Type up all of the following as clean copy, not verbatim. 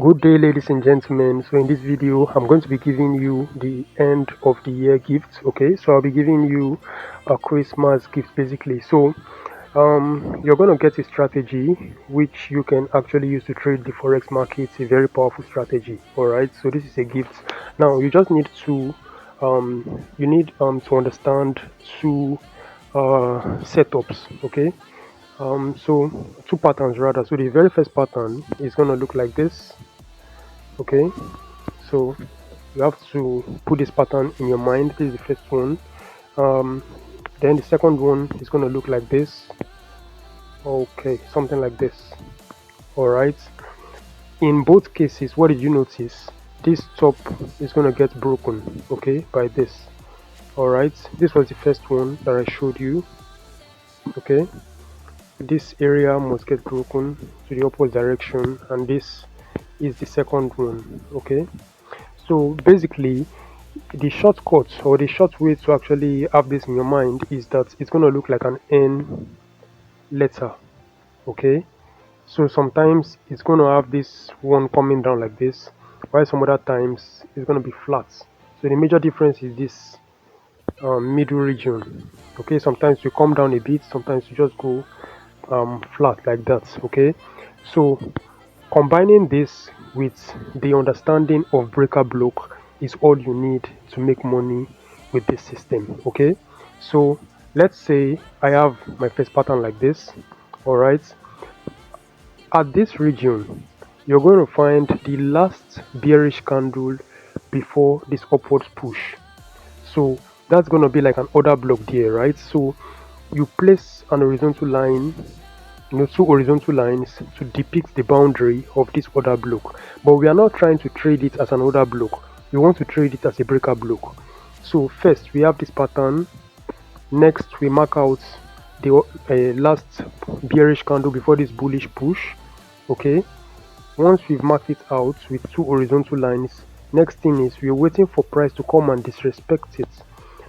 Good day, ladies and gentlemen. So in this video I'm going to be giving you the end of the year gifts. Okay, so I'll be giving you a Christmas gift basically. So you're going to get a strategy which you can actually use to trade the forex market. It's a very powerful strategy. All right, so this is a gift. Now you just need to to understand two setups. Okay, so two patterns rather. So the very first pattern is going to look like this. Okay, so you have to put this pattern in your mind. This is the first one. um then the second one is going to look like this. Okay, something like this. All right, in both cases, what did you notice? This top is going to get broken, okay, by this. All right, this was the first one that I showed you. Okay, this area must get broken to the opposite direction, and this is the second one. Okay, so basically the shortcut or the short way to actually have this in your mind is that it's going to look like an N letter. Okay, so sometimes it's going to have this one coming down like this, while some other times it's going to be flat. So the major difference is this middle region. Okay, sometimes you come down a bit, sometimes you just go flat like that. Okay, so combining this with the understanding of breaker block is all you need to make money with this system. Okay, so let's say I have my first pattern like this. All right, at this region you're going to find the last bearish candle before this upwards push. So that's going to be like an order block there, right? So you place an horizontal line, two horizontal lines to depict the boundary of this order block, but we are not trying to trade it as an order block. We want to trade it as a breaker block. So first we have this pattern. Next we mark out the last bearish candle before this bullish push. Okay, once we've marked it out with two horizontal lines, next thing is we're waiting for price to come and disrespect it.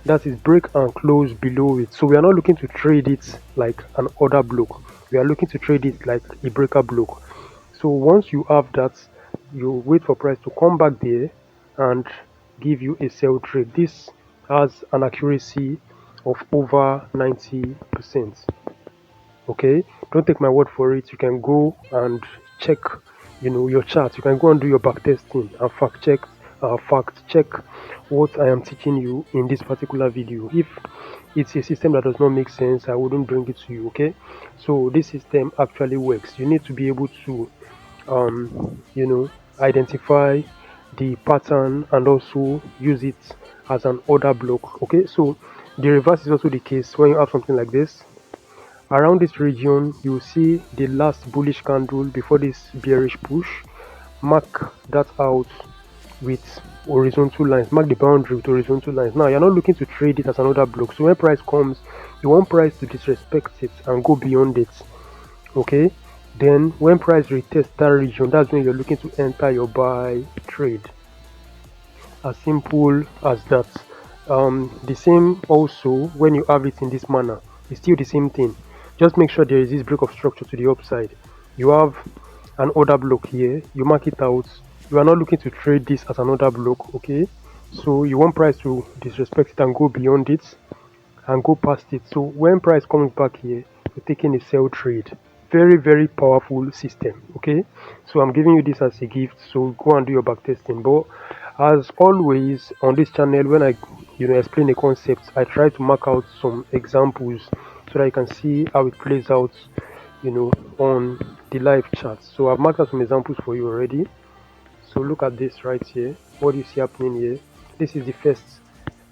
That is break and close below it. So we are not looking to trade it like an order block, we are looking to trade it like a breaker block. So once you have that, you wait for price to come back there and give you a sell trade. This has an accuracy of over 90%. Okay, don't take my word for it. You can go and check your chart. You can go and do your back testing and fact check what I am teaching you in this particular video. If it's a system that does not make sense, I wouldn't bring it to you. Okay, so this system actually works. You need to be able to identify the pattern and also use it as an order block. Okay, so the reverse is also the case. When you have something like this around this region, you see the last bullish candle before this bearish push. Mark that out with horizontal lines. Mark the boundary with horizontal lines. Now you're not looking to trade it as another block, so when price comes, you want price to disrespect it and go beyond it. Okay, then when price retests that region, that's when you're looking to enter your buy trade. As simple as that. The same also when you have it in this manner, it's still the same thing. Just make sure there is this break of structure to the upside. You have an order block here, you mark it out. You are not looking to trade this as an order block. Okay, so you want price to disrespect it and go beyond it and go past it. So when price comes back here, you're taking a sell trade. Very, very powerful system. Okay, so I'm giving you this as a gift, so go and do your back testing. But as always on this channel, when I explain a concept, I try to mark out some examples so that you can see how it plays out on the live chat. So I've marked out some examples for you already. So look at this right here. What do you see happening here? This is the first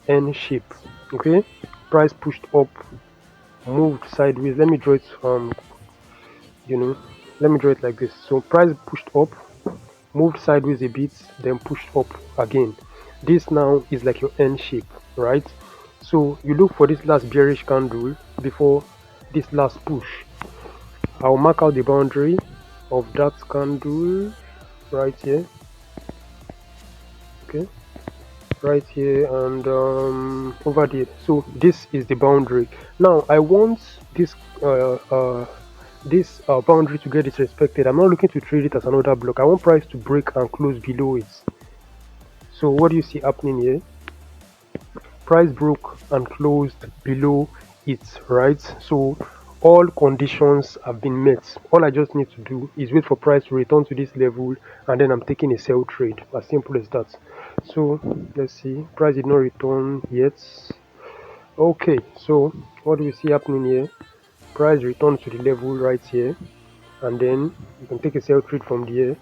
N shape. Okay, price pushed up, moved sideways. Let me draw it let me draw it like this. So price pushed up, moved sideways a bit, then pushed up again. This now is like your N shape, right? So you look for this last bearish candle before this last push. I'll mark out the boundary of that candle right here. Okay, right here and over there. So this is the boundary. Now I want this this boundary to get disrespected. I'm not looking to trade it as another block. I want price to break and close below it. So what do you see happening here? Price broke and closed below it, right? So all conditions have been met. All I just need to do is wait for price to return to this level, and then I'm taking a sell trade. As simple as that. So let's see, price did not return yet. Okay, so what do we see happening here? Price returns to the level right here, and then you can take a sell trade from there,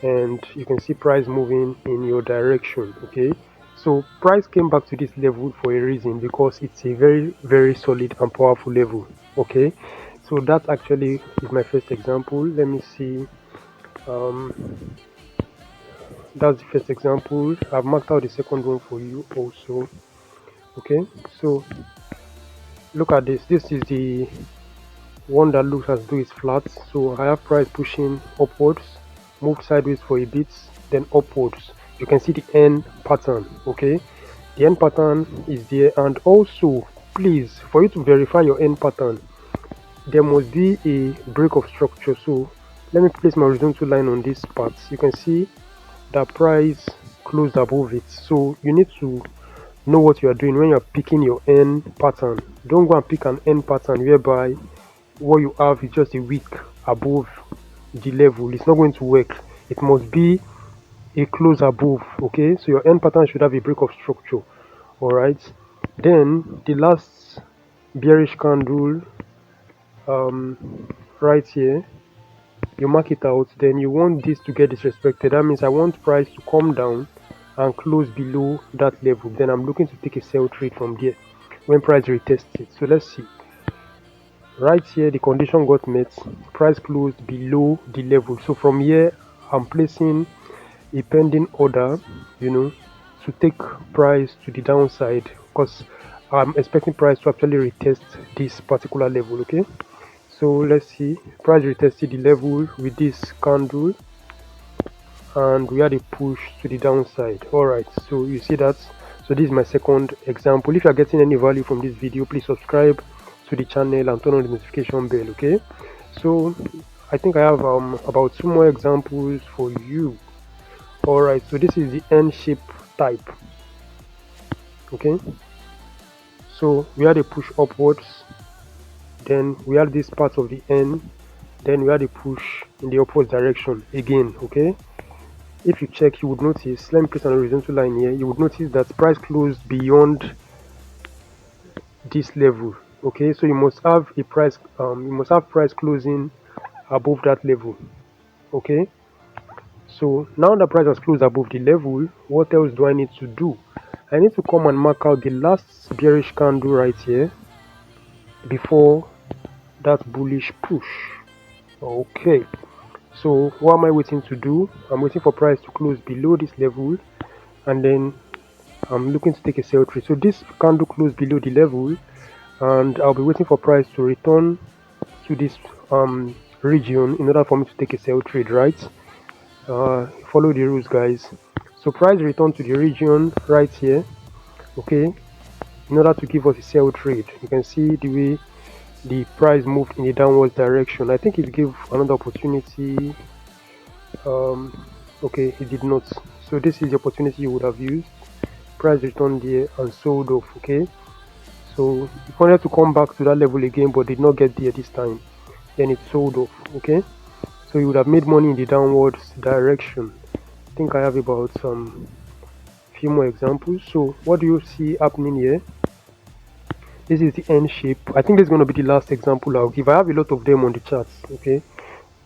and you can see price moving in your direction. Okay, so price came back to this level for a reason, because it's a very solid and powerful level. Okay, so that actually is my first example. Let me see. That's the first example. I've marked out the second one for you also. Okay, so look at this. This is the one that looks as though it's flat. So I have price pushing upwards, moved sideways for a bit, then upwards. You can see the N pattern. Okay, the N pattern is there, and also please, for you to verify your N pattern, there must be a break of structure. So let me place my horizontal line on this part. You can see that price closed above it. So you need to know what you are doing when you are picking your N pattern. Don't go and pick an N pattern whereby what you have is just a wick above the level. It's not going to work. It must be a close above. Okay, so your N pattern should have a break of structure. All right, then the last bearish candle right here, you mark it out. Then you want this to get disrespected. That means I want price to come down and close below that level. Then I'm looking to take a sell trade from there when price retests it. So let's see. Right here, the condition got met. Price closed below the level. So from here, I'm placing a pending order, to take price to the downside, because I'm expecting price to actually retest this particular level. Okay, so let's see. Price retested the level with this candle, and we had a push to the downside. All right, so you see that. So this is my second example. If you are getting any value from this video, please subscribe to the channel and turn on the notification bell. Okay, so I think I have about 2 more examples for you. All right, so this is the N shape type. Okay, so we had a push upwards, then we had this part of the N, then we had a push in the upward direction again. Okay, if you check, you would notice, let me place an horizontal line here, you would notice that price closed beyond this level. Okay, so you must have a price price closing above that level. Okay, so now the price has closed above the level, what else do I need to do? I need to come and mark out the last bearish candle right here before that bullish push. Okay, so what am I waiting to do? I'm waiting for price to close below this level, and then I'm looking to take a sell trade. So this candle closed below the level, and I'll be waiting for price to return to this region in order for me to take a sell trade, right? Follow the rules, guys. So price return to the region right here, okay, in order to give us a sell trade. You can see the way the price moved in the downward direction. I think it gave another opportunity. Okay, it did not. So this is the opportunity you would have used. Price returned there and sold off. Okay, so it wanted to come back to that level again, but did not get there this time. Then it sold off. Okay, so you would have made money in the downwards direction. I think I have about few more examples. So what do you see happening here? This is the N shape. I think this is going to be the last example I'll give. I have a lot of them on the charts, okay,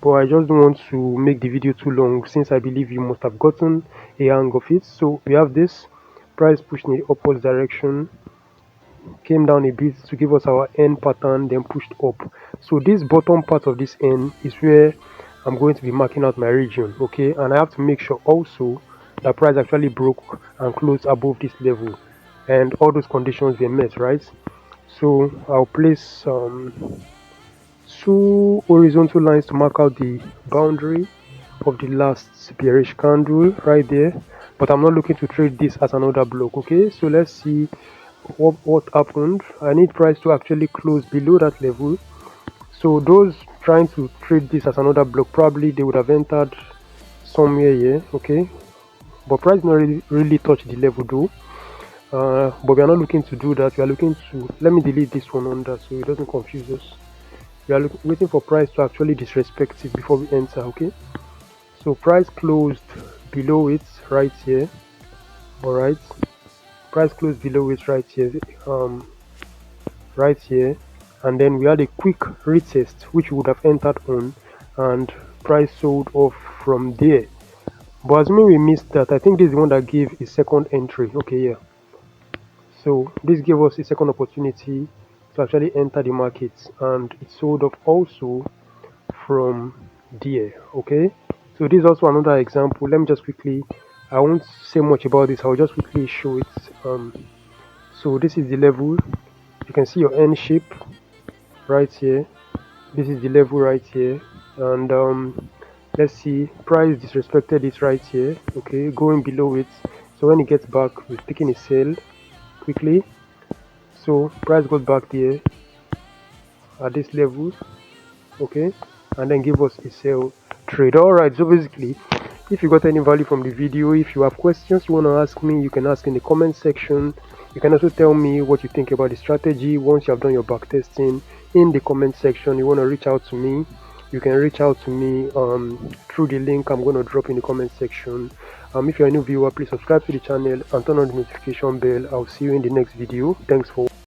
but I just don't want to make the video too long, since I believe you must have gotten a hang of it. So we have this price pushed in the upwards direction, came down a bit to give us our N pattern, then pushed up. So this bottom part of this N is where I'm going to be marking out my region, okay, and I have to make sure also that price actually broke and closed above this level, and all those conditions were met, right? So I'll place 2 horizontal lines to mark out the boundary of the last bearish candle right there, but I'm not looking to trade this as another block. Okay, so let's see what happened. I need price to actually close below that level. So those trying to trade this as another block, probably they would have entered somewhere here, okay, but price not really touch the level though. But we are not looking to do that. We are looking to, let me delete this one under so it doesn't confuse us. We are waiting for price to actually disrespect it before we enter, okay. So price closed below it right here. All right, price closed below it right here, right here, and then we had a quick retest which we would have entered on, and price sold off from there. But assuming we missed that, I think this is the one that gave a second entry. Okay, yeah, so this gave us a second opportunity to actually enter the market, and it sold off also from there. Okay, so this is also another example. Let me just quickly, I won't say much about this, I'll just quickly show it. So this is the level. You can see your N shape right here. This is the level right here, and let's see, price disrespected it right here, okay, going below it. So when it gets back, we're taking a sell quickly. So price got back there at this level, okay, and then give us a sell trade. All right, so basically, if you got any value from the video, if you have questions you want to ask me, you can ask in the comment section. You can also tell me what you think about the strategy once you have done your back testing in the comment section. You want to reach out to me, you can reach out to me through the link I'm going to drop in the comment section. If you're a new viewer, please subscribe to the channel and turn on the notification bell. I'll see you in the next video. Thanks for